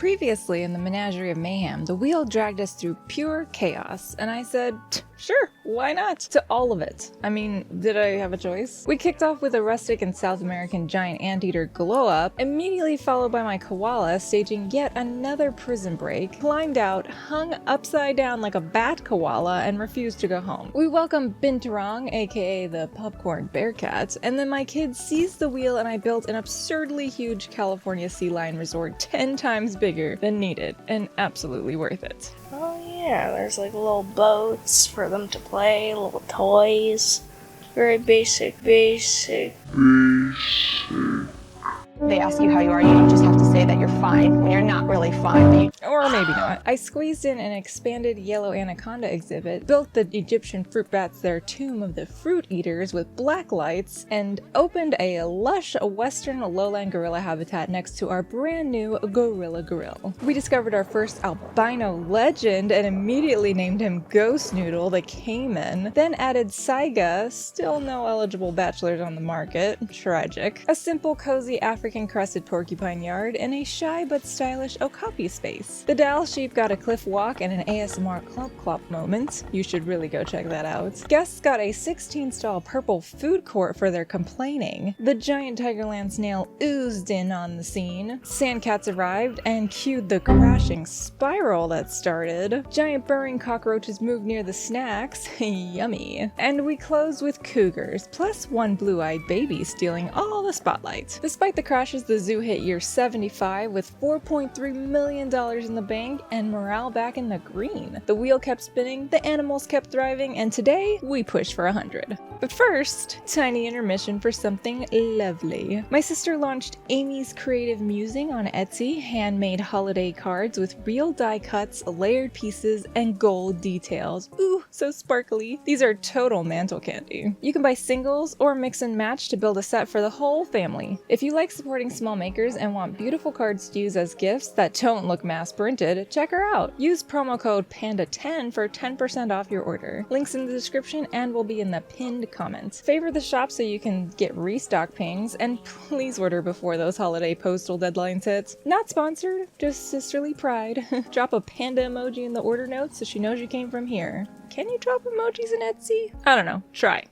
Previously in the Menagerie of Mayhem, the wheel dragged us through pure chaos, and I said, sure, why not? To all of it. I mean, did I have a choice? We kicked off with a rustic and South American giant anteater glow-up, immediately followed by my koala staging yet another prison break, climbed out, hung upside down like a bat koala, and refused to go home. We welcomed Binturong, aka the popcorn bear cat, and then my kids seized the wheel and I built an absurdly huge California sea lion resort 10 times bigger than needed, and absolutely worth it. Oh yeah, there's like little boats for them to play, little toys. Very basic. They ask you how you are, you just have to say that you're fine when you're not really fine. Or maybe not. I squeezed in an expanded yellow anaconda exhibit, built the Egyptian fruit bats their tomb of the fruit eaters with black lights, and opened a lush western lowland gorilla habitat next to our brand new gorilla grill. We discovered our first albino legend and immediately named him Ghost Noodle the Cayman, then added Saiga, still no eligible bachelors on the market, tragic, a simple cozy African crested porcupine yard, and a shy but stylish okapi space. The Dal sheep got a cliff walk and an ASMR clomp clop moment. You should really go check that out. Guests got a 16-stall purple food court for their complaining. The giant Tigerland snail oozed in on the scene. Sandcats arrived and cued the crashing spiral that started. Giant burrowing cockroaches moved near the snacks. Yummy. And we closed with cougars, plus one blue-eyed baby stealing all the spotlight. Despite the crashes, the zoo hit year 75 with $4.3 million in the bank and morale back in the green. The wheel kept spinning, the animals kept thriving, and today we push for 100. But first, tiny intermission for something lovely. My sister launched Amy's Creative Musing on Etsy, handmade holiday cards with real die cuts, layered pieces, and gold details. Ooh, so sparkly. These are total mantle candy. You can buy singles or mix and match to build a set for the whole family. If you like supporting small makers and want beautiful cards to use as gifts that don't look mass printed, check her out. Use promo code PANDA10 for 10% off your order. Links in the description and will be in the pinned comments. Favor the shop so you can get restock pings, and please order before those holiday postal deadlines hit. Not sponsored, just sisterly pride. Drop a panda emoji in the order notes so she knows you came from here. Can you drop emojis in Etsy? I don't know. Try.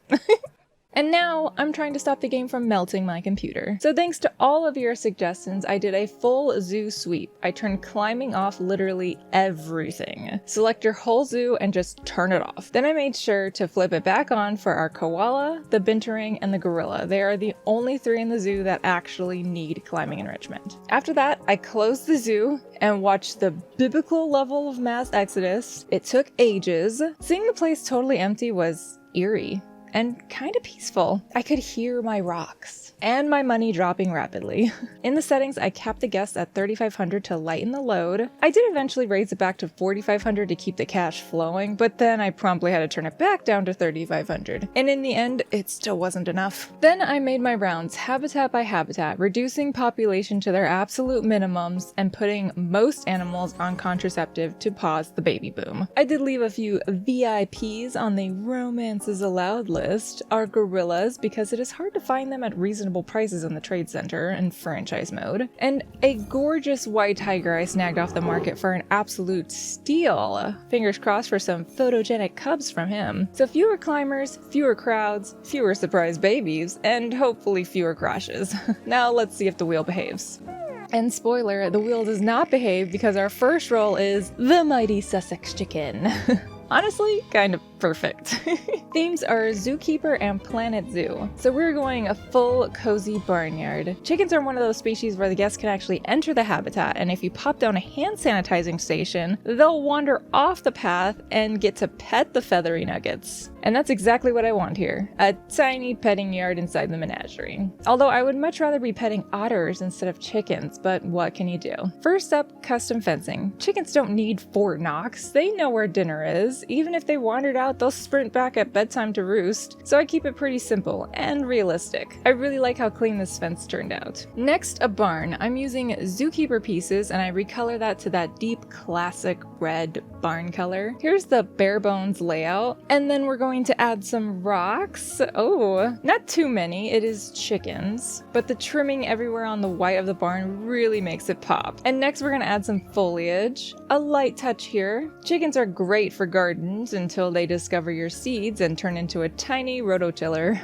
And now, I'm trying to stop the game from melting my computer. So thanks to all of your suggestions, I did a full zoo sweep. I turned climbing off literally everything. Select your whole zoo and just turn it off. Then I made sure to flip it back on for our koala, the binturong, and the gorilla. They are the only 3 in the zoo that actually need climbing enrichment. After that, I closed the zoo and watched the biblical level of mass exodus. It took ages. Seeing the place totally empty was eerie. And kind of peaceful. I could hear my rocks and my money dropping rapidly. In the settings, I capped the guests at $3,500 to lighten the load. I did eventually raise it back to $4,500 to keep the cash flowing, but then I promptly had to turn it back down to $3,500. And in the end, it still wasn't enough. Then I made my rounds habitat by habitat, reducing population to their absolute minimums and putting most animals on contraceptive to pause the baby boom. I did leave a few VIPs on the romances allowed list, our gorillas, because it is hard to find them at reasonable prices in the trade center and franchise mode, and a gorgeous white tiger I snagged off the market for an absolute steal. Fingers crossed for some photogenic cubs from him. So fewer climbers, fewer crowds, fewer surprise babies, and hopefully fewer crashes. Now let's see if the wheel behaves. And spoiler, the wheel does not behave because our first roll is the mighty Sussex chicken. Honestly, kind of perfect. Themes are Zookeeper and Planet Zoo. So we're going a full cozy barnyard. Chickens are one of those species where the guests can actually enter the habitat, and if you pop down a hand sanitizing station, they'll wander off the path and get to pet the feathery nuggets. And that's exactly what I want here. A tiny petting yard inside the menagerie. Although I would much rather be petting otters instead of chickens, but what can you do? First up, custom fencing. Chickens don't need Fort Knox. They know where dinner is, even if they wandered out out, they'll sprint back at bedtime to roost, so I keep it pretty simple and realistic. I really like how clean this fence turned out. Next, a barn. I'm using zookeeper pieces and I recolor that to that deep classic red barn color. Here's the bare bones layout, and then we're going to add some rocks. Oh, not too many, it is chickens, but the trimming everywhere on the white of the barn really makes it pop. And next we're gonna add some foliage, a light touch here. Chickens are great for gardens until they discover your seeds and turn into a tiny rototiller.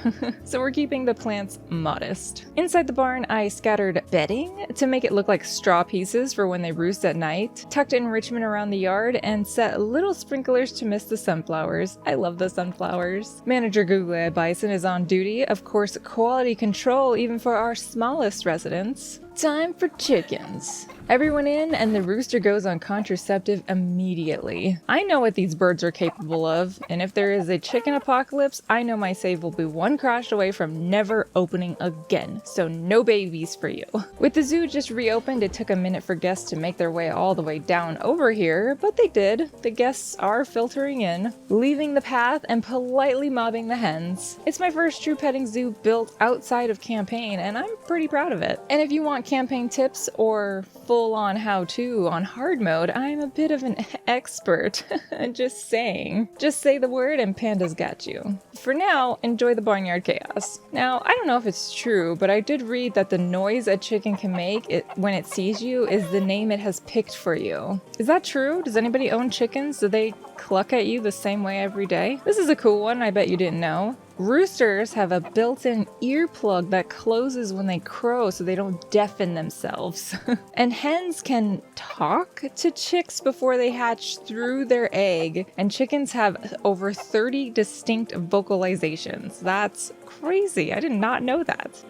So we're keeping the plants modest. Inside the barn, I scattered bedding to make it look like straw pieces for when they roost at night, tucked enrichment around the yard, and set little sprinklers to mist the sunflowers. I love the sunflowers. Manager Google Bison is on duty. Of course, quality control even for our smallest residents. Time for chickens. Everyone in, and the rooster goes on contraceptive immediately. I know what these birds are capable of, and if there is a chicken apocalypse, I know my save will be one crash away from never opening again, so no babies for you. With the zoo just reopened, it took a minute for guests to make their way all the way down over here, but they did. The guests are filtering in, leaving the path and politely mobbing the hens. It's my first true petting zoo built outside of campaign, and I'm pretty proud of it. And if you want campaign tips or full-on how-to on hard mode, I'm a bit of an expert. Just saying. Just say the word and Panda's got you. For now, enjoy the barnyard chaos. Now, I don't know if it's true, but I did read that the noise a chicken can make when it sees you is the name it has picked for you. Is that true? Does anybody own chickens? Do they cluck at you the same way every day? This is a cool one, I bet you didn't know. Roosters have a built-in earplug that closes when they crow so they don't deafen themselves. And hens can talk to chicks before they hatch through their egg, and chickens have over 30 distinct vocalizations. That's crazy. I did not know that.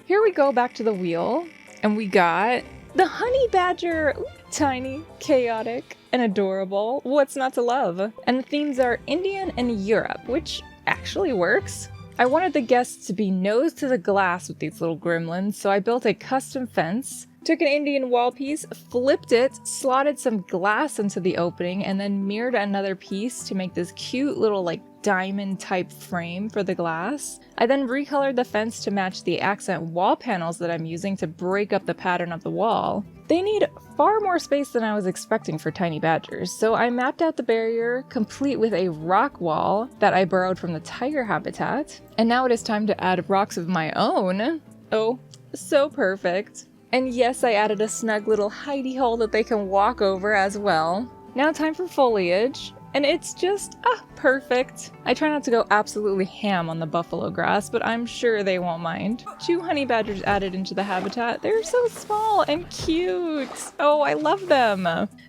Here we go back to the wheel, and we got the honey badger. Ooh, tiny, chaotic, and adorable. What's not to love? And the themes are Indian and Europe, which actually works. I wanted the guests to be nose to the glass with these little gremlins, so I built a custom fence, took an Indian wall piece, flipped it, slotted some glass into the opening, and then mirrored another piece to make this cute little diamond type frame for the glass. I then recolored the fence to match the accent wall panels that I'm using to break up the pattern of the wall. They need far more space than I was expecting for tiny badgers, so I mapped out the barrier, complete with a rock wall that I borrowed from the tiger habitat. And now it is time to add rocks of my own. Oh, so perfect. And yes, I added a snug little hidey hole that they can walk over as well. Now time for foliage. And it's just, perfect. I try not to go absolutely ham on the buffalo grass, but I'm sure they won't mind. 2 honey badgers added into the habitat. They're so small and cute. Oh, I love them.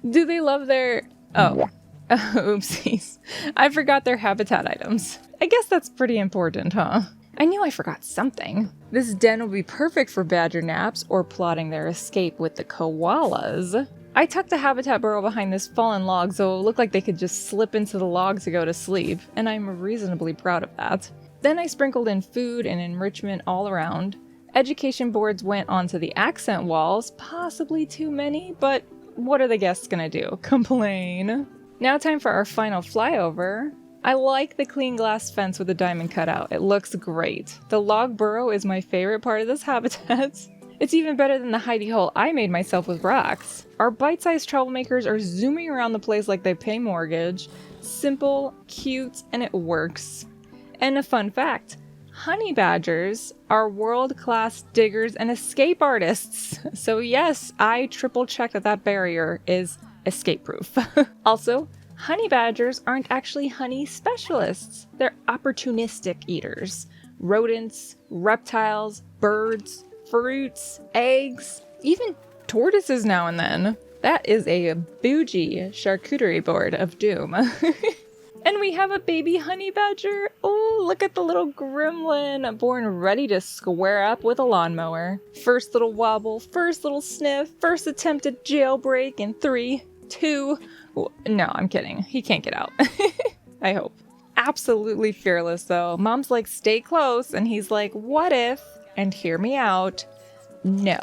Do they love their... Oh, oopsies. I forgot their habitat items. I guess that's pretty important, huh? I knew I forgot something. This den will be perfect for badger naps or plotting their escape with the koalas. I tucked the habitat burrow behind this fallen log so it looked like they could just slip into the log to go to sleep, and I'm reasonably proud of that. Then I sprinkled in food and enrichment all around. Education boards went onto the accent walls, possibly too many, but what are the guests gonna do? Complain? Now time for our final flyover. I like the clean glass fence with the diamond cutout. It looks great. The log burrow is my favorite part of this habitat. It's even better than the hidey hole I made myself with rocks. Our bite-sized troublemakers are zooming around the place like they pay mortgage. Simple, cute, and it works. And a fun fact, honey badgers are world-class diggers and escape artists. So yes, I triple-checked that barrier is escape-proof. Also, honey badgers aren't actually honey specialists. They're opportunistic eaters. Rodents, reptiles, birds, fruits, eggs, even tortoises now and then. That is a bougie charcuterie board of doom. And we have a baby honey badger. Oh, look at the little gremlin, born ready to square up with a lawnmower. First little wobble, first little sniff, first attempted jailbreak in 3, 2... No, I'm kidding. He can't get out. I hope. Absolutely fearless though. Mom's like, stay close, and he's like, what if? And hear me out. No.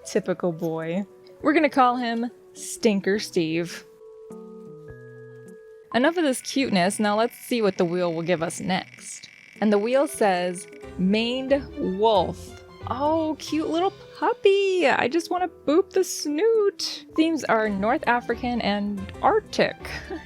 Typical boy. We're gonna call him Stinker Steve. Enough of this cuteness, now let's see what the wheel will give us next. And the wheel says, maned wolf. Oh, cute little puppy! I just want to boop the snoot! Themes are North African and Arctic.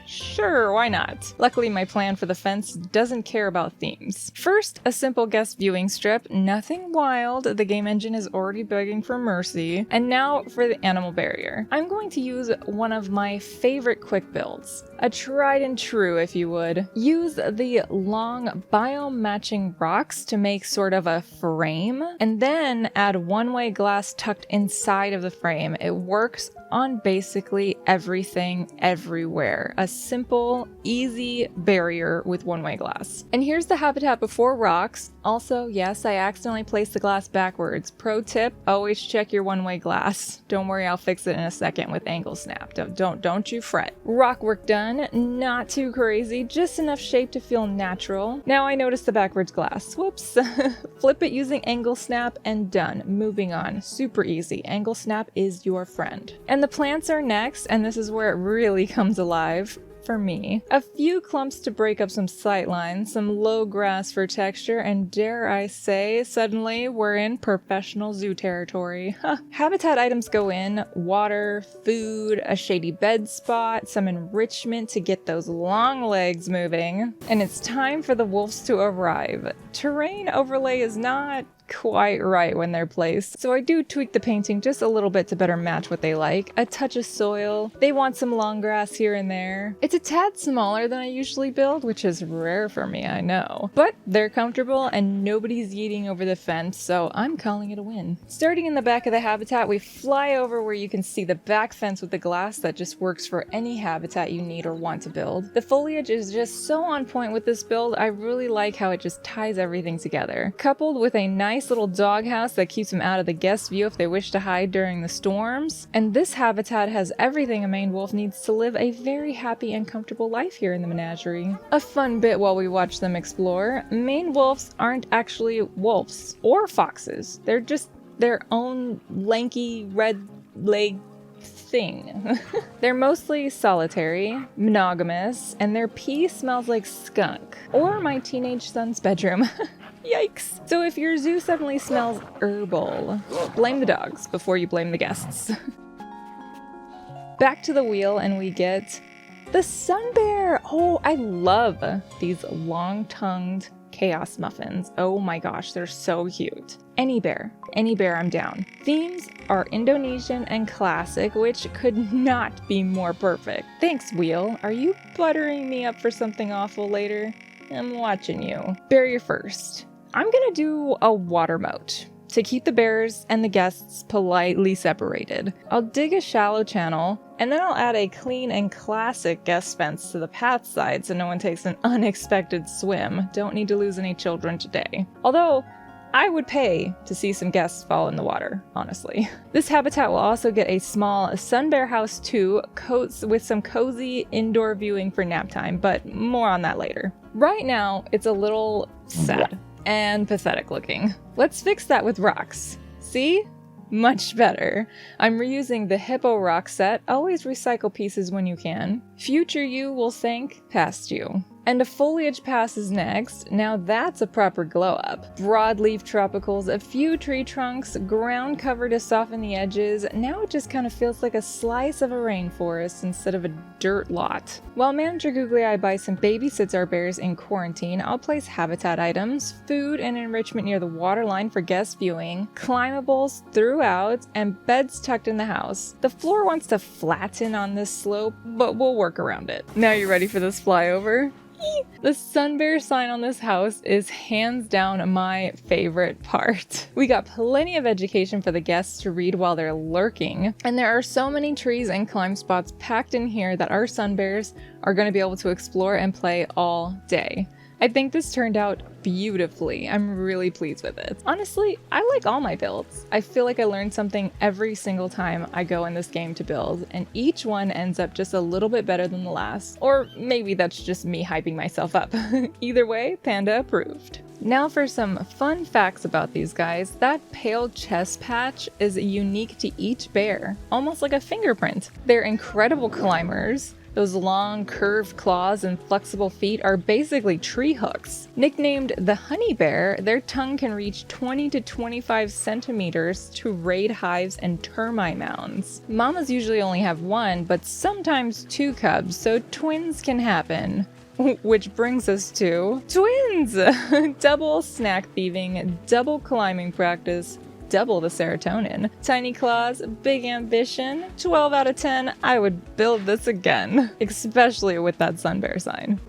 Sure, why not? Luckily, my plan for the fence doesn't care about themes. First, a simple guest viewing strip, nothing wild, the game engine is already begging for mercy. And now for the animal barrier. I'm going to use one of my favorite quick builds. A tried and true, if you would. Use the long biome-matching rocks to make sort of a frame, and then add one-way glass tucked inside of the frame. It works on basically everything, everywhere. A simple, easy barrier with one-way glass. And here's the habitat before rocks. Also, yes, I accidentally placed the glass backwards. Pro tip, always check your one-way glass. Don't worry, I'll fix it in a second with angle snap. Don't you fret. Rock work done, not too crazy, just enough shape to feel natural. Now I noticed the backwards glass. Whoops. Flip it using angle snap and done. Moving on. Super easy. Angle snap is your friend. And the plants are next, and this is where it really comes alive. For me. A few clumps to break up some sightlines, some low grass for texture, and dare I say, suddenly we're in professional zoo territory. Habitat items go in, water, food, a shady bed spot, some enrichment to get those long legs moving, and it's time for the wolves to arrive. Terrain overlay is not quite right when they're placed, so I do tweak the painting just a little bit to better match what they like. A touch of soil, they want some long grass here and there. It's a tad smaller than I usually build, which is rare for me, I know. But they're comfortable and nobody's yeeting over the fence, so I'm calling it a win. Starting in the back of the habitat, we fly over where you can see the back fence with the glass that just works for any habitat you need or want to build. The foliage is just so on point with this build, I really like how it just ties everything together. Coupled with a nice little doghouse that keeps them out of the guest view if they wish to hide during the storms. And this habitat has everything a maned wolf needs to live a very happy and comfortable life here in the menagerie. A fun bit while we watch them explore, maned wolves aren't actually wolves or foxes. They're just their own lanky red leg thing. They're mostly solitary, monogamous, and their pee smells like skunk or my teenage son's bedroom. Yikes. So if your zoo suddenly smells herbal, blame the dogs before you blame the guests. Back to the wheel and we get the sun bear. Oh, I love these long-tongued chaos muffins. Oh my gosh, they're so cute. Any bear I'm down. Themes are Indonesian and classic, which could not be more perfect. Thanks, wheel. Are you buttering me up for something awful later? I'm watching you. Barrier first. I'm gonna do a water moat to keep the bears and the guests politely separated. I'll dig a shallow channel, and then I'll add a clean and classic guest fence to the path side so no one takes an unexpected swim. Don't need to lose any children today. Although, I would pay to see some guests fall in the water, honestly. This habitat will also get a small sun bear house too, with some cozy indoor viewing for nap time, but more on that later. Right now, it's a little sad and pathetic looking. Let's fix that with rocks. See? Much better. I'm reusing the hippo rock set. Always recycle pieces when you can. Future you will thank past you. And a foliage pass is next. Now that's a proper glow up. Broadleaf tropicals, a few tree trunks, ground cover to soften the edges. Now it just kind of feels like a slice of a rainforest instead of a dirt lot. While Manager Googly Eye Bison some babysits our bears in quarantine, I'll place habitat items, food and enrichment near the waterline for guest viewing, climbables throughout, and beds tucked in the house. The floor wants to flatten on this slope, but we'll work around it. Now you ready for this flyover? The sun bear sign on this house is hands down my favorite part. We got plenty of education for the guests to read while they're lurking, and there are so many trees and climb spots packed in here that our sun bears are going to be able to explore and play all day. I think this turned out beautifully. I'm really pleased with it. Honestly, I like all my builds. I feel like I learn something every single time I go in this game to build, and each one ends up just a little bit better than the last. Or maybe that's just me hyping myself up. Either way, Panda approved. Now for some fun facts about these guys. That pale chest patch is unique to each bear, almost like a fingerprint. They're incredible climbers. Those long, curved claws and flexible feet are basically tree hooks. Nicknamed the honey bear, their tongue can reach 20 to 25 centimeters to raid hives and termite mounds. Mamas usually only have one, but sometimes two cubs, so twins can happen. Which brings us to twins! Double snack thieving, double climbing practice, double the serotonin. Tiny claws, big ambition. 12 out of 10, I would build this again. Especially with that sun bear sign.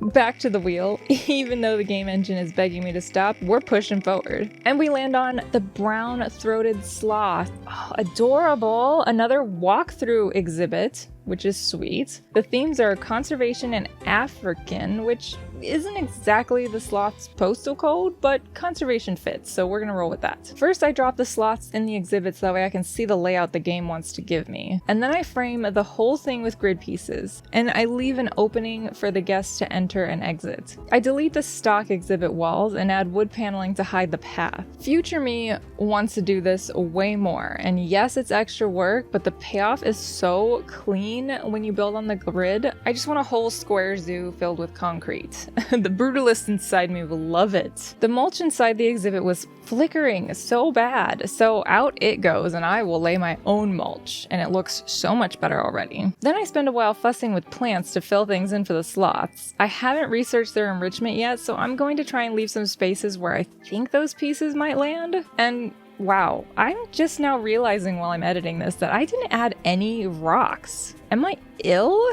Back to the wheel. Even though the game engine is begging me to stop, we're pushing forward. And we land on the brown-throated sloth. Oh, adorable! Another walkthrough exhibit, which is sweet. The themes are conservation and African, which isn't exactly the sloth's postal code, but conservation fits, so we're gonna roll with that. First, I drop the sloths in the exhibit so that way I can see the layout the game wants to give me. And then I frame the whole thing with grid pieces, and I leave an opening for the guests to enter and exit. I delete the stock exhibit walls and add wood paneling to hide the path. Future me wants to do this way more, and yes, it's extra work, but the payoff is so clean when you build on the grid. I just want a whole square zoo filled with concrete. The brutalist inside me will love it. The mulch inside the exhibit was flickering so bad, so out it goes and I will lay my own mulch, and it looks so much better already. Then I spend a while fussing with plants to fill things in for the sloths. I haven't researched their enrichment yet, so I'm going to try and leave some spaces where I think those pieces might land. And wow, I'm just now realizing while I'm editing this that I didn't add any rocks. Am I ill?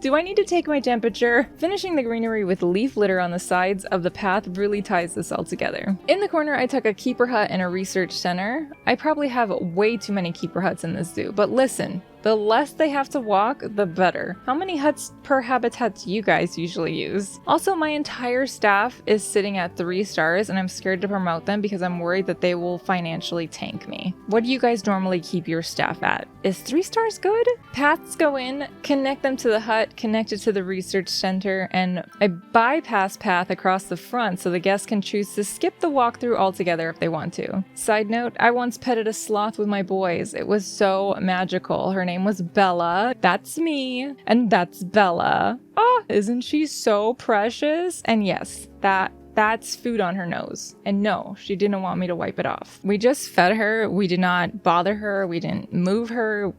Do I need to take my temperature? Finishing the greenery with leaf litter on the sides of the path really ties this all together. In the corner, I took a keeper hut and a research center. I probably have way too many keeper huts in this zoo, but listen, the less they have to walk, the better. How many huts per habitat do you guys usually use? Also, my entire staff is sitting at 3 stars, and I'm scared to promote them because I'm worried that they will financially tank me. What do you guys normally keep your staff at? Is 3 stars good? Paths go in, connect them to the hut, connect it to the research center, and a bypass path across the front so the guests can choose to skip the walkthrough altogether if they want to. Side note, I once petted a sloth with my boys. It was so magical. Her name was Bella. That's me. And that's Bella. Oh, isn't she so precious? And yes, that's food on her nose. And no, she didn't want me to wipe it off. We just fed her. We did not bother her. We didn't move her.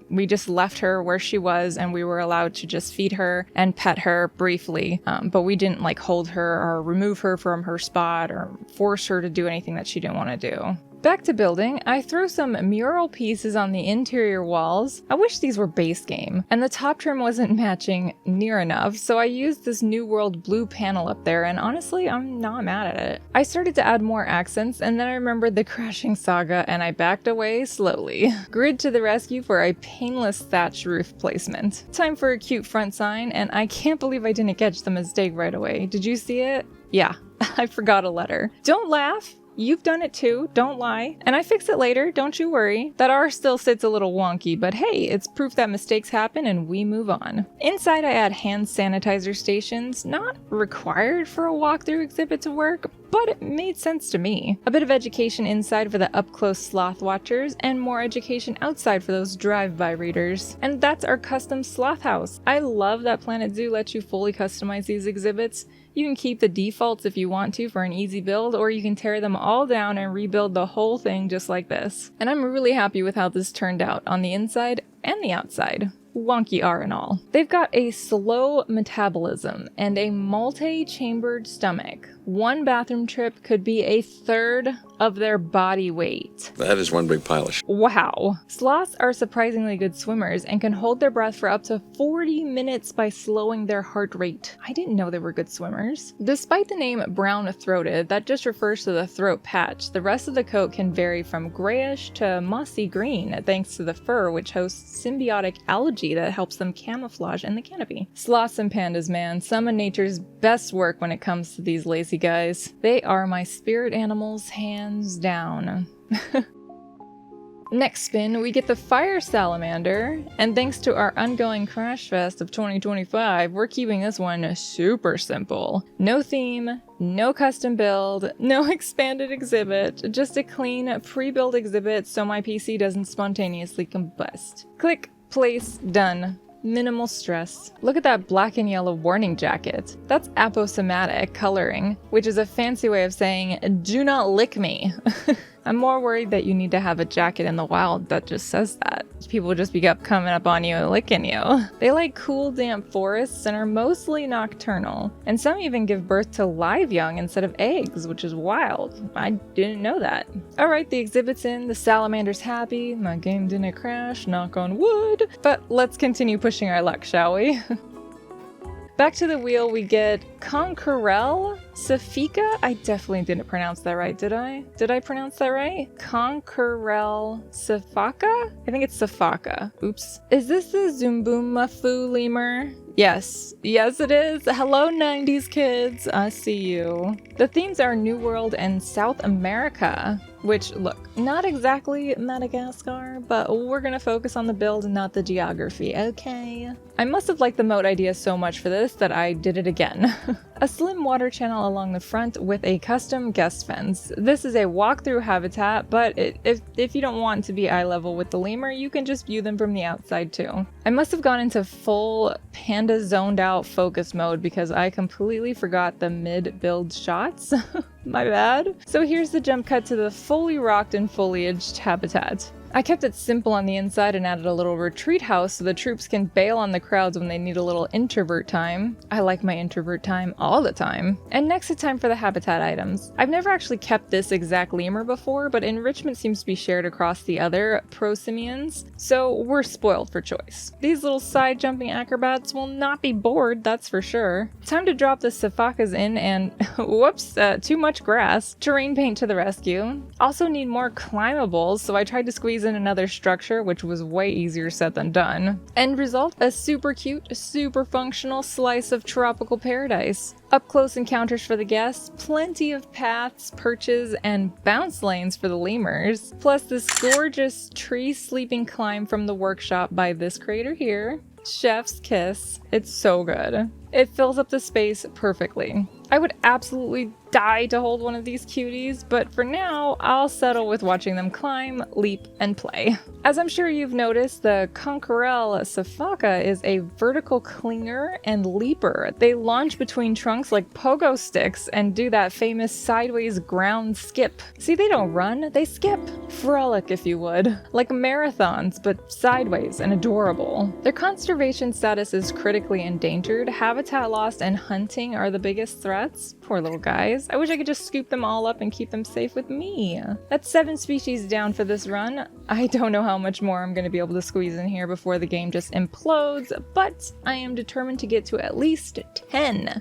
We just left her where she was, and we were allowed to just feed her and pet her briefly. But we didn't like hold her or remove her from her spot or force her to do anything that she didn't want to do. Back to building, I throw some mural pieces on the interior walls. I wish these were base game, and the top trim wasn't matching near enough, so I used this New World blue panel up there, and honestly, I'm not mad at it. I started to add more accents, and then I remembered the crashing saga, and I backed away slowly. Grid to the rescue for a painless thatch roof placement. Time for a cute front sign, and I can't believe I didn't catch the mistake right away. Did you see it? Yeah, I forgot a letter. Don't laugh! You've done it too, don't lie. And I fix it later, don't you worry. That R still sits a little wonky, but hey, it's proof that mistakes happen and we move on. Inside I add hand sanitizer stations, not required for a walkthrough exhibit to work, but it made sense to me. A bit of education inside for the up-close sloth watchers, and more education outside for those drive-by readers. And that's our custom sloth house. I love that Planet Zoo lets you fully customize these exhibits. You can keep the defaults if you want to for an easy build, or you can tear them all down and rebuild the whole thing just like this. And I'm really happy with how this turned out on the inside and the outside. Wonky R and all. They've got a slow metabolism and a multi-chambered stomach. One bathroom trip could be a third of their body weight. That is one big pile of shit. Wow. Sloths are surprisingly good swimmers and can hold their breath for up to 40 minutes by slowing their heart rate. I didn't know they were good swimmers. Despite the name brown-throated, that just refers to the throat patch. The rest of the coat can vary from grayish to mossy green thanks to the fur, which hosts symbiotic algae that helps them camouflage in the canopy. Sloths and pandas, man, some of nature's best work when it comes to these lazy guys. They are my spirit animals, hands down. Next spin, we get the fire salamander, and thanks to our ongoing Crash Fest of 2025, we're keeping this one super simple. No theme, no custom build, no expanded exhibit, just a clean pre-build exhibit so my PC doesn't spontaneously combust. Click. Place, done. Minimal stress. Look at that black and yellow warning jacket. That's aposematic coloring, which is a fancy way of saying, do not lick me. I'm more worried that you need to have a jacket in the wild that just says that. People will just be coming up on you and licking you. They like cool, damp forests and are mostly nocturnal. And some even give birth to live young instead of eggs, which is wild. I didn't know that. Alright, the exhibit's in, the salamander's happy, my game didn't crash, knock on wood. But let's continue pushing our luck, shall we? Back to the wheel, we get Coquerel, sifaka. I definitely didn't pronounce that right, did I? Did I pronounce that right? Coquerel, sifaka? I think it's sifaka. Oops. Is this the Zumbumafu lemur? Yes. Yes, it is. Hello, 90s kids. I see you. The themes are New World and South America, which, look, not exactly Madagascar, but we're gonna focus on the build and not the geography, okay? I must have liked the moat idea so much for this that I did it again. A slim water channel along the front with a custom guest fence. This is a walk-through habitat, but if you don't want to be eye level with the lemur, you can just view them from the outside too. I must have gone into full panda zoned out focus mode because I completely forgot the mid-build shots. My bad. So here's the jump cut to the fully rocked and foliaged habitat. I kept it simple on the inside and added a little retreat house so the troops can bail on the crowds when they need a little introvert time. I like my introvert time all the time. And next it's time for the habitat items. I've never actually kept this exact lemur before, but enrichment seems to be shared across the other prosimians, so we're spoiled for choice. These little side jumping acrobats will not be bored, that's for sure. Time to drop the sifakas in and whoops, too much grass. Terrain paint to the rescue. Also need more climbables, so I tried to squeeze in another structure, which was way easier said than done. End result, a super cute, super functional slice of tropical paradise. Up close encounters for the guests, plenty of paths, perches, and bounce lanes for the lemurs, plus this gorgeous tree sleeping climb from the workshop by this creator here. Chef's kiss. It's so good. It fills up the space perfectly. I would absolutely die to hold one of these cuties, but for now, I'll settle with watching them climb, leap, and play. As I'm sure you've noticed, the Coquerel sifaka is a vertical clinger and leaper. They launch between trunks like pogo sticks and do that famous sideways ground skip. See, they don't run, they skip. Frolic, if you would. Like marathons, but sideways and adorable. Their conservation status is critically endangered. Habitat loss and hunting are the biggest threats. Poor little guys. I wish I could just scoop them all up and keep them safe with me. That's 7 species down for this run. I don't know how much more I'm going to be able to squeeze in here before the game just implodes, but I am determined to get to at least 10.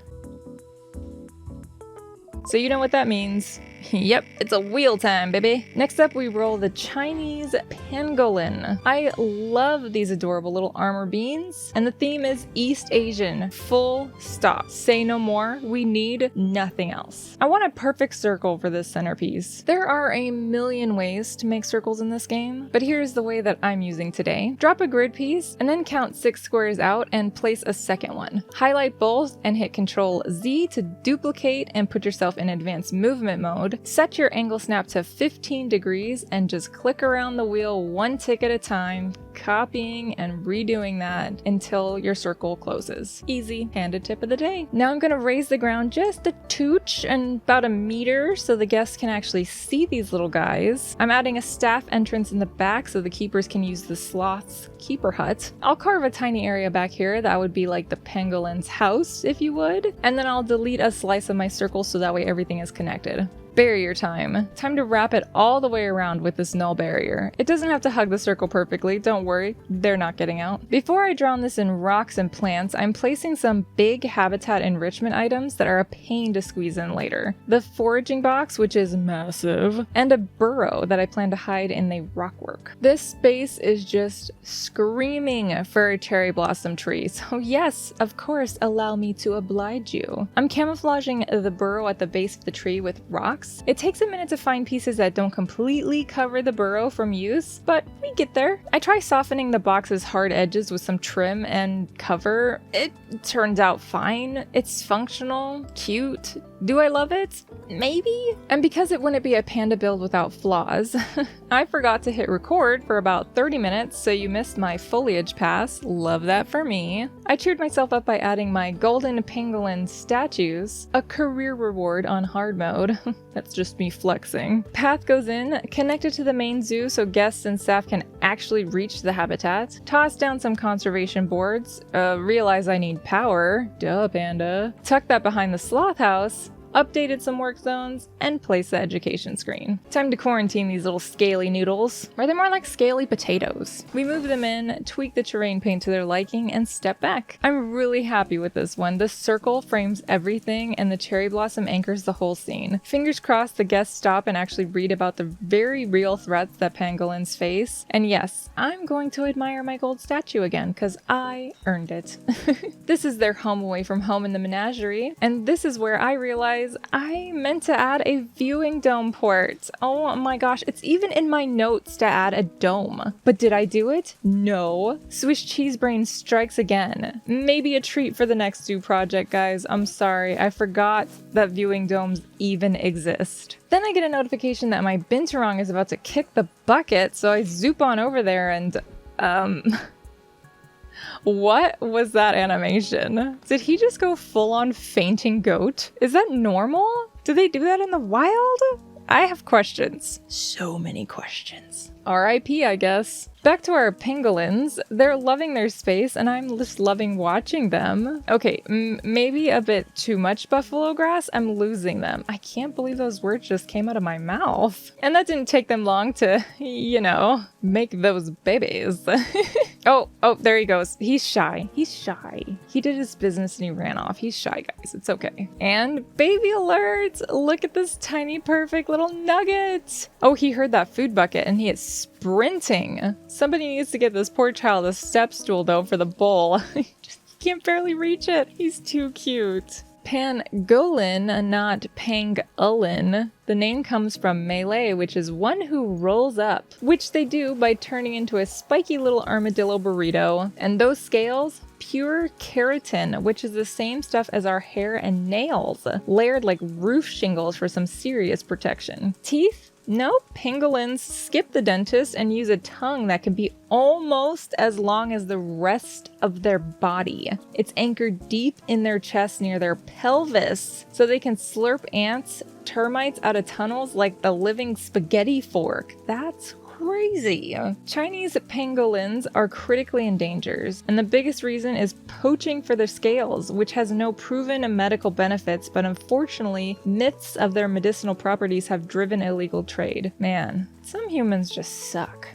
So you know what that means. Yep, it's a wheel time, baby. Next up, we roll the Chinese pangolin. I love these adorable little armor beans, and the theme is East Asian, full stop. Say no more, we need nothing else. I want a perfect circle for this centerpiece. There are a million ways to make circles in this game, but here's the way that I'm using today. Drop a grid piece, and then count 6 squares out and place a second one. Highlight both and hit Ctrl Z to duplicate and put yourself in advanced movement mode. Set your angle snap to 15 degrees and just click around the wheel one tick at a time, copying and redoing that until your circle closes. Easy, handed tip of the day. Now I'm gonna raise the ground just a tooch and about a meter so the guests can actually see these little guys. I'm adding a staff entrance in the back so the keepers can use the sloths keeper hut. I'll carve a tiny area back here that would be like the pangolin's house, if you would, and then I'll delete a slice of my circle so that way everything is connected. Barrier time. Time to wrap it all the way around with this null barrier. It doesn't have to hug the circle perfectly, don't worry, they're not getting out. Before I drown this in rocks and plants, I'm placing some big habitat enrichment items that are a pain to squeeze in later. The foraging box, which is massive, and a burrow that I plan to hide in the rockwork. This space is just screaming for a cherry blossom tree, so yes, of course, allow me to oblige you. I'm camouflaging the burrow at the base of the tree with rocks. It takes a minute to find pieces that don't completely cover the burrow from use, but we get there. I try softening the box's hard edges with some trim and cover. It turns out fine. It's functional, cute, Do I love it? Maybe? And because it wouldn't be a panda build without flaws, I forgot to hit record for about 30 minutes, so you missed my foliage pass. Love that for me. I cheered myself up by adding my golden pangolin statues, a career reward on hard mode. That's just me flexing. Path goes in, connected to the main zoo so guests and staff can actually reach the habitat. Toss down some conservation boards, realize I need power, duh panda. Tuck that behind the sloth house, updated some work zones, and place the education screen. Time to quarantine these little scaly noodles. Or they're more like scaly potatoes. We move them in, tweak the terrain paint to their liking, and step back. I'm really happy with this one. The circle frames everything, and the cherry blossom anchors the whole scene. Fingers crossed the guests stop and actually read about the very real threats that pangolins face. And yes, I'm going to admire my gold statue again, because I earned it. This is their home away from home in the menagerie, and this is where I realize I meant to add a viewing dome port. Oh my gosh, it's even in my notes to add a dome. But did I do it? No. Swiss cheese brain strikes again. Maybe a treat for the next zoo project, guys. I'm sorry, I forgot that viewing domes even exist. Then I get a notification that my binturong is about to kick the bucket, so I zoop on over there and, what was that animation? Did he just go full-on fainting goat? Is that normal? Do they do that in the wild? I have questions. So many questions. R.I.P. I guess. Back to our pangolins. They're loving their space and I'm just loving watching them. Okay, maybe a bit too much buffalo grass. I'm losing them. I can't believe those words just came out of my mouth. And that didn't take them long to, you know, make those babies. Oh, there he goes. He's shy. He's shy. He did his business and he ran off. He's shy, guys. It's okay. And baby alert! Look at this tiny, perfect little nugget. Oh, he heard that food bucket and he is sprinting. Somebody needs to get this poor child a step stool though for the bowl. He can't barely reach it. He's too cute. Pangolin, not pangolin. The name comes from Malay, which is one who rolls up, which they do by turning into a spiky little armadillo burrito. And those scales, pure keratin, which is the same stuff as our hair and nails, layered like roof shingles for some serious protection. Teeth? No, pangolins skip the dentist and use a tongue that can be almost as long as the rest of their body. It's anchored deep in their chest near their pelvis, so they can slurp ants, termites out of tunnels like the living spaghetti fork. That's crazy. Chinese pangolins are critically endangered, and the biggest reason is poaching for their scales, which has no proven medical benefits, but unfortunately, myths of their medicinal properties have driven illegal trade. Man, some humans just suck.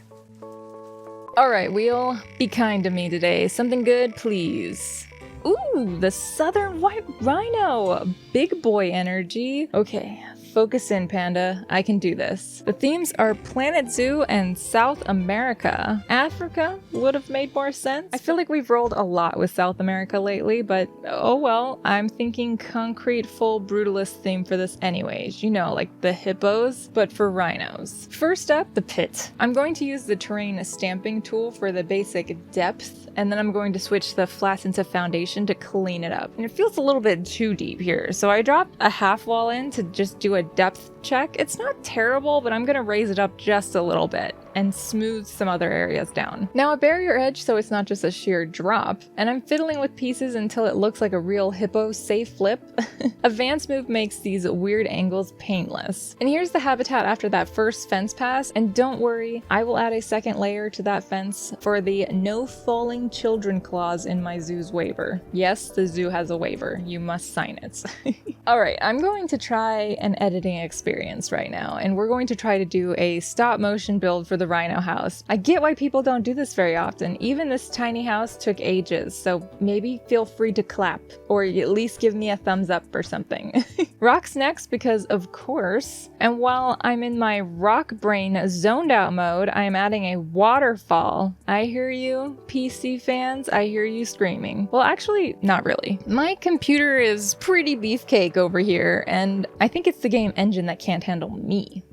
Alright, wheel, be kind to me today. Something good, please. Ooh, the southern white rhino! Big boy energy. Okay. Focus in, panda. I can do this. The themes are Planet Zoo and South America. Africa would have made more sense. I feel like we've rolled a lot with South America lately, but oh well. I'm thinking concrete full brutalist theme for this anyways. You know, like the hippos, but for rhinos. First up, the pit. I'm going to use the terrain stamping tool for the basic depth, and then I'm going to switch the flats into foundation to clean it up. And it feels a little bit too deep here, so I dropped a half wall in to just do a depth check. It's not terrible, but I'm gonna raise it up just a little bit and smooth some other areas down. Now a barrier edge so it's not just a sheer drop, and I'm fiddling with pieces until it looks like a real hippo safe flip. Advanced move makes these weird angles painless. And here's the habitat after that first fence pass, and don't worry, I will add a second layer to that fence for the no falling children clause in my zoo's waiver. Yes, the zoo has a waiver. You must sign it. Alright, I'm going to try an editing experience right now, and we're going to try to do a stop motion build for the rhino house. I get why people don't do this very often. Even this tiny house took ages, so maybe feel free to clap, or at least give me a thumbs up or something. Rock's next because of course, and while I'm in my rock brain zoned out mode, I am adding a waterfall. I hear you, PC fans, I hear you screaming. Well, actually, not really. My computer is pretty beefcake over here, and I think it's the game engine that can't handle me.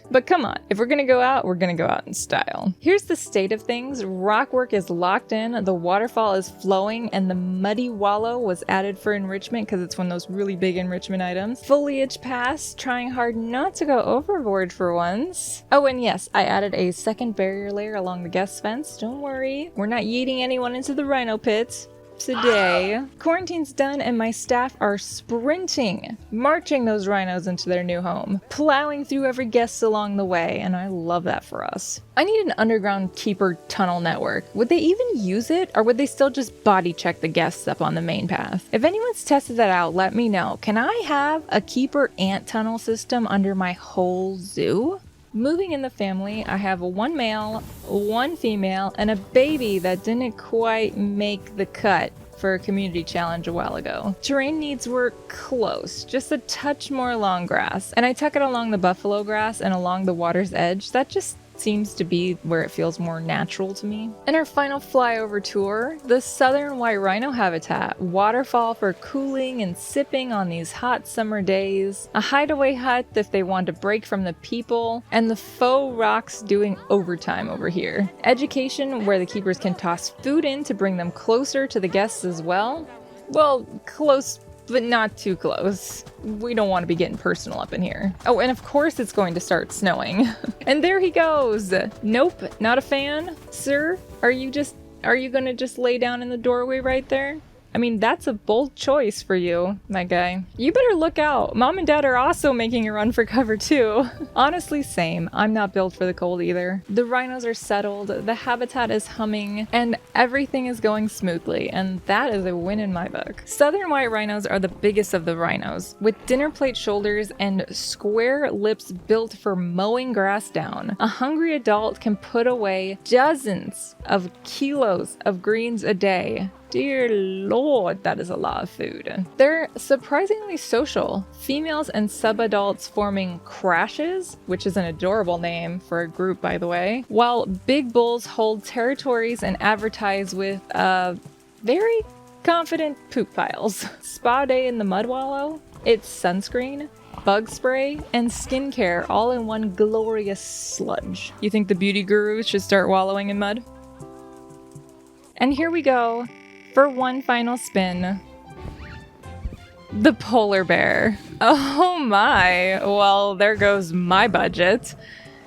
But come on, if we're gonna go out, we're gonna go out in style. Here's the state of things. Rock work is locked in, the waterfall is flowing, and the muddy wallow was added for enrichment because it's one of those really big enrichment items. Foliage pass, trying hard not to go overboard for once. Oh, and yes, I added a second barrier layer along the guest fence. Don't worry, we're not yeeting anyone into the rhino pit today. Quarantine's done and my staff are sprinting, marching those rhinos into their new home, plowing through every guest along the way, and I love that for us. I need an underground keeper tunnel network. Would they even use it, or would they still just body check the guests up on the main path? If anyone's tested that out, let me know. Can I have a keeper ant tunnel system under my whole zoo? Moving in the family, I have one male, one female, and a baby that didn't quite make the cut for a community challenge a while ago. Terrain needs were close, just a touch more long grass, and I tuck it along the buffalo grass and along the water's edge. That just seems to be where it feels more natural to me. In our final flyover tour, the southern white rhino habitat, waterfall for cooling and sipping on these hot summer days, a hideaway hut if they want to break from the people, and the faux rocks doing overtime over here. Education where the keepers can toss food in to bring them closer to the guests as well. Well, close, but not too close. We don't want to be getting personal up in here. Oh, and of course it's going to start snowing. And there he goes. Nope, not a fan. Sir, are you gonna just lay down in the doorway right there? I mean, that's a bold choice for you, my guy. You better look out. Mom and Dad are also making a run for cover too. Honestly, same. I'm not built for the cold either. The rhinos are settled, the habitat is humming, and everything is going smoothly, and that is a win in my book. Southern white rhinos are the biggest of the rhinos, with dinner plate shoulders and square lips built for mowing grass down. A hungry adult can put away dozens of kilos of greens a day. Dear Lord, that is a lot of food. They're surprisingly social. Females and sub-adults forming crashes, which is an adorable name for a group, by the way, while big bulls hold territories and advertise with very confident poop piles. Spa day in the mud wallow. It's sunscreen, bug spray, and skincare all in one glorious sludge. You think the beauty gurus should start wallowing in mud? And here we go. For one final spin, the polar bear. Oh my, well, there goes my budget.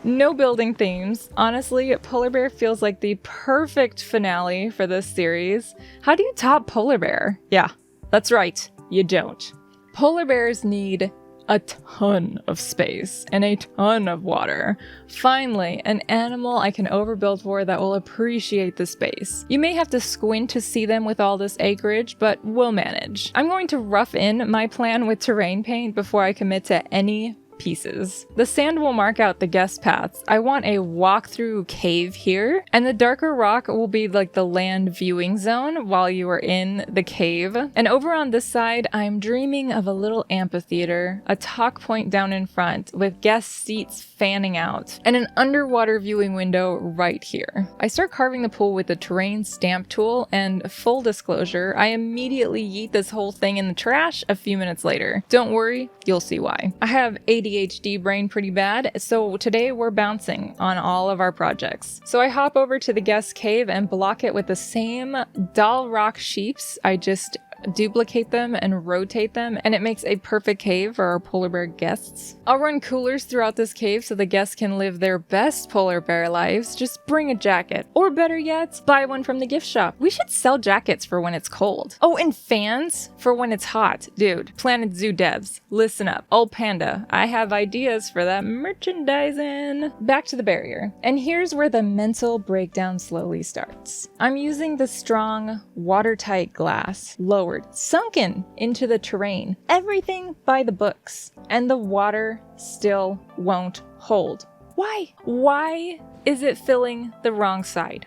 No building themes. Honestly, polar bear feels like the perfect finale for this series. How do you top polar bear? Yeah, that's right, you don't. Polar bears need a ton of space and a ton of water. Finally, an animal I can overbuild for that will appreciate the space. You may have to squint to see them with all this acreage, but we'll manage. I'm going to rough in my plan with terrain paint before I commit to any pieces. The sand will mark out the guest paths. I want a walk-through cave here, and the darker rock will be like the land viewing zone while you are in the cave. And over on this side, I'm dreaming of a little amphitheater, a talk point down in front with guest seats fanning out, and an underwater viewing window right here. I start carving the pool with the terrain stamp tool, and full disclosure, I immediately yeet this whole thing in the trash a few minutes later. Don't worry, you'll see why. I have ADHD brain pretty bad, so today we're bouncing on all of our projects. So I hop over to the guest cave and block it with the same doll rock sheeps. I just duplicate them and rotate them, and it makes a perfect cave for our polar bear guests. I'll run coolers throughout this cave so the guests can live their best polar bear lives. Just bring a jacket, or better yet, buy one from the gift shop. We should sell jackets for when it's cold. Oh, and fans for when it's hot. Dude, Planet Zoo devs, listen up. Old Panda, I have ideas for that merchandising. Back to the barrier. And here's where the mental breakdown slowly starts. I'm using the strong, watertight glass, lowered, sunken into the terrain. Everything by the books. And the water still won't hold. Why? Why is it filling the wrong side?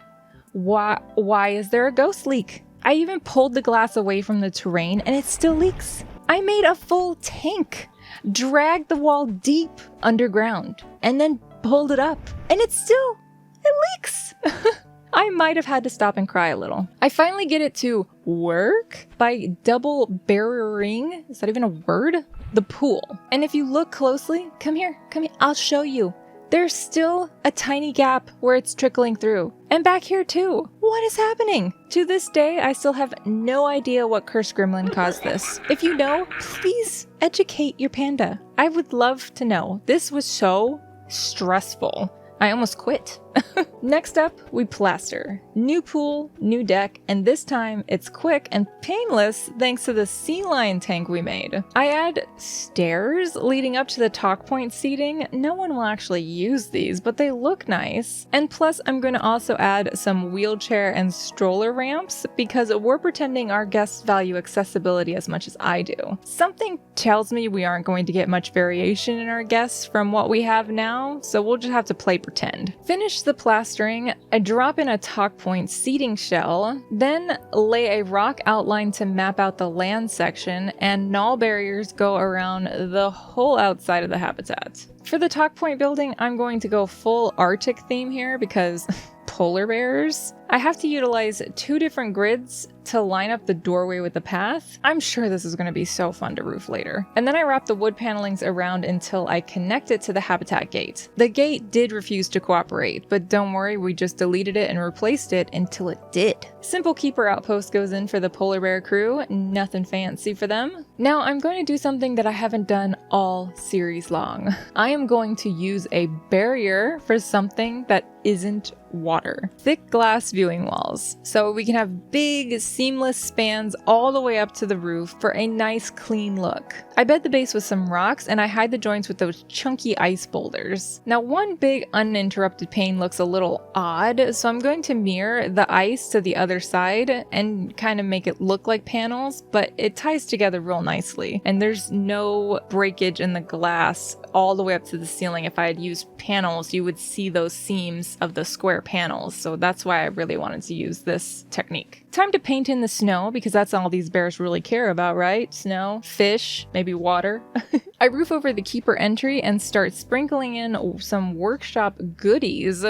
Why is there a ghost leak? I even pulled the glass away from the terrain and it still leaks. I made a full tank, dragged the wall deep underground, and then pulled it up. And it leaks. I might have had to stop and cry a little. I finally get it to work by double barriering. Is that even a word? the pool. And if you look closely, come here, I'll show you. There's still a tiny gap where it's trickling through. And back here too. What is happening? To this day, I still have no idea what cursed gremlin caused this. If you know, please educate your panda. I would love to know. This was so stressful. I almost quit. Next up, we plaster. New pool, new deck, and this time it's quick and painless thanks to the sea lion tank we made. I add stairs leading up to the talk point seating. No one will actually use these, but they look nice. And plus, I'm going to also add some wheelchair and stroller ramps because we're pretending our guests value accessibility as much as I do. Something tells me we aren't going to get much variation in our guests from what we have now, so we'll just have to play pretend. Finish the plastering, I drop in a talk point seating shell, then lay a rock outline to map out the land section, and null barriers go around the whole outside of the habitat. For the talk point building, I'm going to go full Arctic theme here because polar bears. I have to utilize 2 different grids to line up the doorway with the path. I'm sure this is going to be so fun to roof later. And then I wrap the wood panelings around until I connect it to the habitat gate. The gate did refuse to cooperate, but don't worry, we just deleted it and replaced it until it did. Simple keeper outpost goes in for the polar bear crew, nothing fancy for them. Now I'm going to do something that I haven't done all series long. I am going to use a barrier for something that isn't water. Thick glass viewing walls, so we can have big seamless spans all the way up to the roof for a nice clean look. I bed the base with some rocks and I hide the joints with those chunky ice boulders. Now one big uninterrupted pane looks a little odd, so I'm going to mirror the ice to the other side and kind of make it look like panels, but it ties together real nicely and there's no breakage in the glass all the way up to the ceiling. If I had used panels, you would see those seams of the square panels, so that's why I really wanted to use this technique. Time to paint in the snow because that's all these bears really care about, right? Snow, fish, maybe water. I roof over the keeper entry and start sprinkling in some workshop goodies.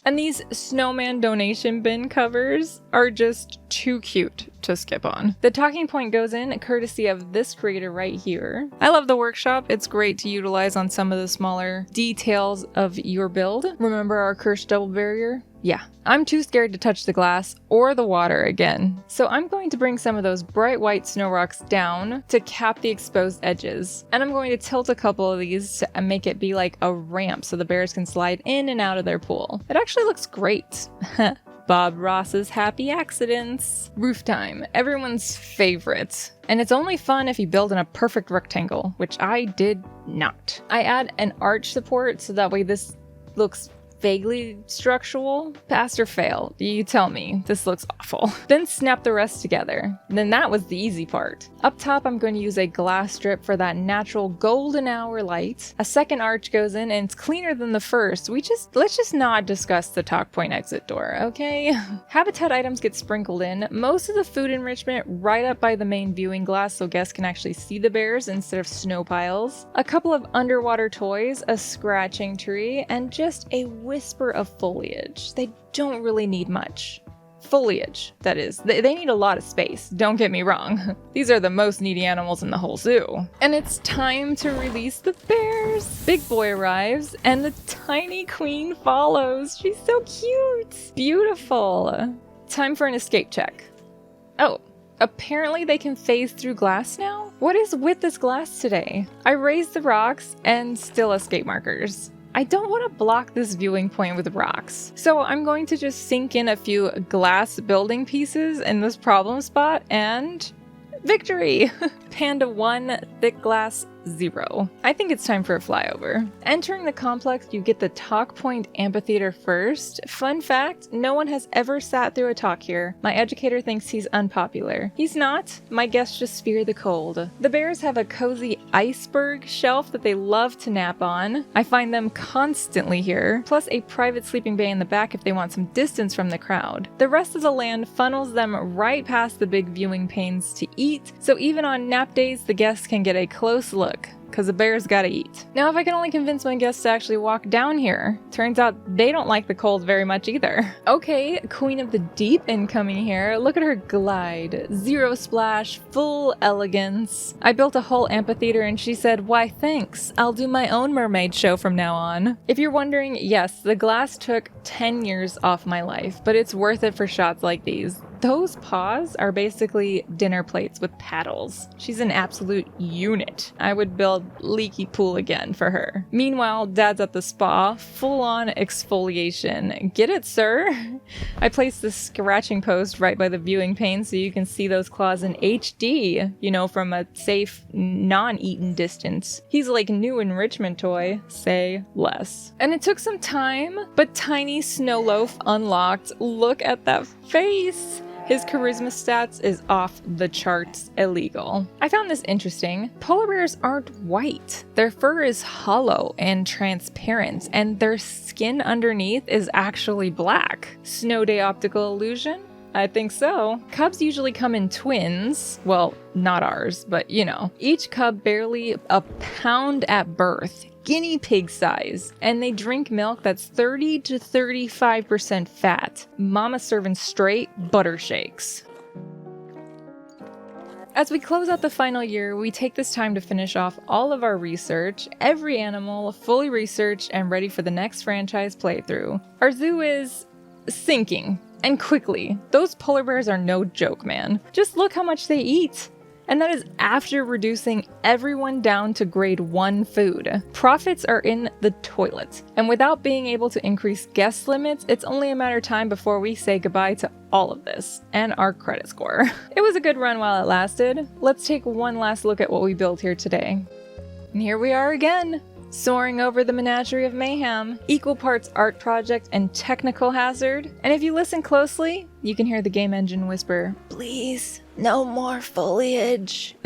And these snowman donation bin covers are just too cute to skip on. The talking point goes in courtesy of this creator right here. I love the workshop. It's great to utilize on some of the smaller details of your build. Remember our cursed double barrier? Yeah, I'm too scared to touch the glass or the water again. So I'm going to bring some of those bright white snow rocks down to cap the exposed edges. And I'm going to tilt a couple of these to make it be like a ramp so the bears can slide in and out of their pool. It actually looks great. Bob Ross's happy accidents. Roof time, everyone's favorite. And it's only fun if you build in a perfect rectangle, which I did not. I add an arch support so that way this looks vaguely structural. Pass or fail? You tell me. This looks awful. Then snap the rest together. Then that was the easy part. Up top, I'm going to use a glass strip for that natural golden hour light. A second arch goes in and it's cleaner than the first. Let's just not discuss the talk point exit door, okay? Habitat items get sprinkled in. Most of the food enrichment right up by the main viewing glass so guests can actually see the bears instead of snow piles. A couple of underwater toys, a scratching tree, and just a whisper of foliage. They don't really need much. Foliage, that is. They need a lot of space, don't get me wrong. These are the most needy animals in the whole zoo. And it's time to release the bears. Big boy arrives and the tiny queen follows. She's so cute. Beautiful. Time for an escape check. Oh, apparently they can phase through glass now? What is with this glass today? I raised the rocks and still escape markers. I don't want to block this viewing point with rocks, so I'm going to just sink in a few glass building pieces in this problem spot and victory! Panda 1, thick glass 0. I think it's time for a flyover. Entering the complex, you get the talk point amphitheater first. Fun fact, no one has ever sat through a talk here. My educator thinks he's unpopular. He's not. My guests just fear the cold. The bears have a cozy iceberg shelf that they love to nap on. I find them constantly here, plus a private sleeping bay in the back if they want some distance from the crowd. The rest of the land funnels them right past the big viewing panes to eat, so even on nap days, the guests can get a close look. because a bear's gotta eat. Now, if I can only convince my guests to actually walk down here, turns out they don't like the cold very much either. Okay, Queen of the Deep incoming here. Look at her glide. Zero splash, full elegance. I built a whole amphitheater and she said, "Why thanks, I'll do my own mermaid show from now on." If you're wondering, yes, the glass took 10 years off my life, but it's worth it for shots like these. Those paws are basically dinner plates with paddles. She's an absolute unit. I would build leaky pool again for her. Meanwhile, Dad's at the spa, full-on exfoliation. Get it, sir? I placed this scratching post right by the viewing pane so you can see those claws in HD, you know, from a safe, non-eaten distance. He's like new enrichment toy, say less. And it took some time, but Tiny Snowloaf unlocked. Look at that face! His charisma stats is off the charts illegal. I found this interesting. Polar bears aren't white. Their fur is hollow and transparent, and their skin underneath is actually black. Snow day optical illusion? I think so. Cubs usually come in twins. Well, not ours, but you know. Each cub barely a pound at birth. Guinea pig size, and they drink milk that's 30 to 35% fat. Mama serving straight butter shakes. As we close out the final year, we take this time to finish off all of our research, every animal fully researched and ready for the next franchise playthrough. Our zoo is sinking, and quickly. Those polar bears are no joke, man. Just look how much they eat. And that is after reducing everyone down to grade 1 food. Profits are in the toilet. And without being able to increase guest limits, it's only a matter of time before we say goodbye to all of this and our credit score. It was a good run while it lasted. Let's take one last look at what we built here today. And here we are again. Soaring over the Menagerie of Mayhem, equal parts art project and technical hazard. And if you listen closely, you can hear the game engine whisper, "Please, no more foliage."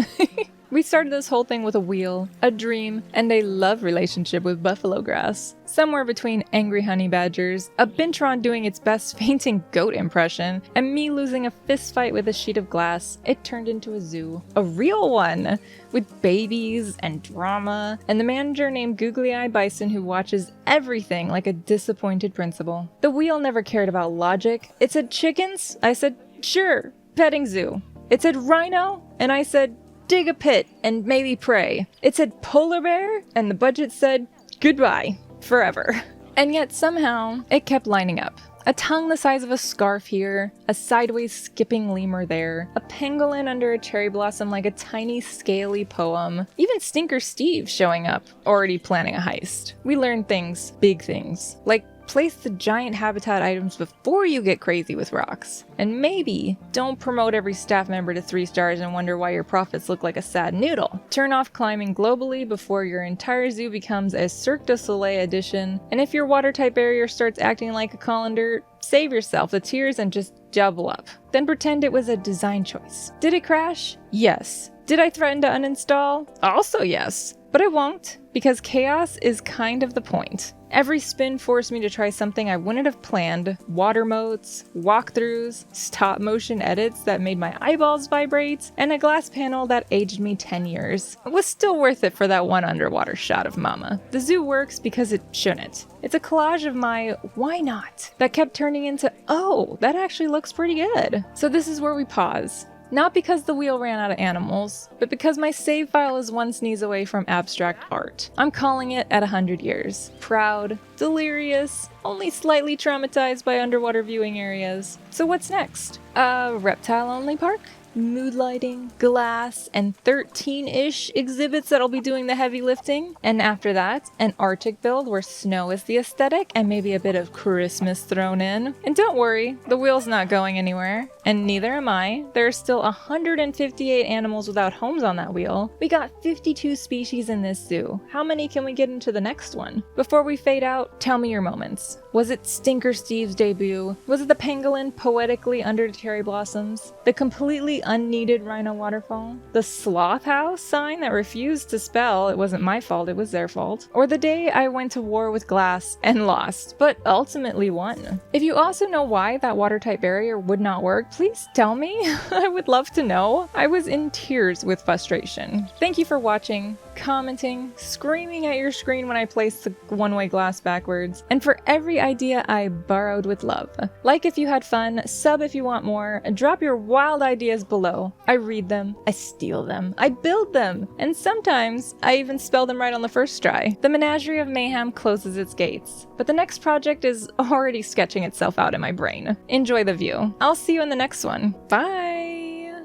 We started this whole thing with a wheel, a dream, and a love relationship with buffalo grass. Somewhere between angry honey badgers, a Bintron doing its best fainting goat impression, and me losing a fist fight with a sheet of glass, it turned into a zoo. A real one! With babies and drama, and the manager named Googly Eye Bison who watches everything like a disappointed principal. The wheel never cared about logic. It said chickens? I said, sure, petting zoo. It said rhino? And I said, dig a pit and maybe pray. It said polar bear, and the budget said goodbye forever. And yet somehow it kept lining up. A tongue the size of a scarf here, a sideways skipping lemur there, a pangolin under a cherry blossom like a tiny scaly poem, even Stinker Steve showing up, already planning a heist. We learned things, big things, like place the giant habitat items before you get crazy with rocks. And maybe don't promote every staff member to 3 stars and wonder why your profits look like a sad noodle. Turn off climbing globally before your entire zoo becomes a Cirque du Soleil edition. And if your water type barrier starts acting like a colander, save yourself the tears and just double up. Then pretend it was a design choice. Did it crash? Yes. Did I threaten to uninstall? Also yes. But I won't, because chaos is kind of the point. Every spin forced me to try something I wouldn't have planned. Water moats, walkthroughs, stop motion edits that made my eyeballs vibrate, and a glass panel that aged me 10 years. It was still worth it for that one underwater shot of Mama. The zoo works because it shouldn't. It's a collage of my why not that kept turning into, oh, that actually looks pretty good. So this is where we pause. Not because the wheel ran out of animals, but because my save file is one sneeze away from abstract art. I'm calling it at 100 years. Proud, delirious, only slightly traumatized by underwater viewing areas. So what's next? A reptile-only park? Mood lighting, glass, and 13-ish exhibits that'll be doing the heavy lifting. And after that, an Arctic build where snow is the aesthetic and maybe a bit of Christmas thrown in. And don't worry, the wheel's not going anywhere. And neither am I. There are still 158 animals without homes on that wheel. We got 52 species in this zoo. How many can we get into the next one? Before we fade out, tell me your moments. Was it Stinker Steve's debut? Was it the pangolin poetically under the cherry blossoms? The completely unneeded rhino waterfall? The sloth house sign that refused to spell? It wasn't my fault, it was their fault. Or the day I went to war with glass and lost, but ultimately won? If you also know why that water type barrier would not work, please tell me. I would love to know. I was in tears with frustration. Thank you for watching. commenting, screaming at your screen when I place the one-way glass backwards, and for every idea I borrowed with love. Like if you had fun, sub if you want more, drop your wild ideas below. I read them, I steal them, I build them, and sometimes I even spell them right on the first try. The Menagerie of Mayhem closes its gates, but the next project is already sketching itself out in my brain. Enjoy the view. I'll see you in the next one. Bye!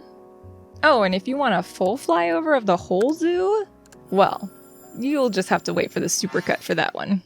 Oh, and if you want a full flyover of the whole zoo, well, you'll just have to wait for the supercut for that one.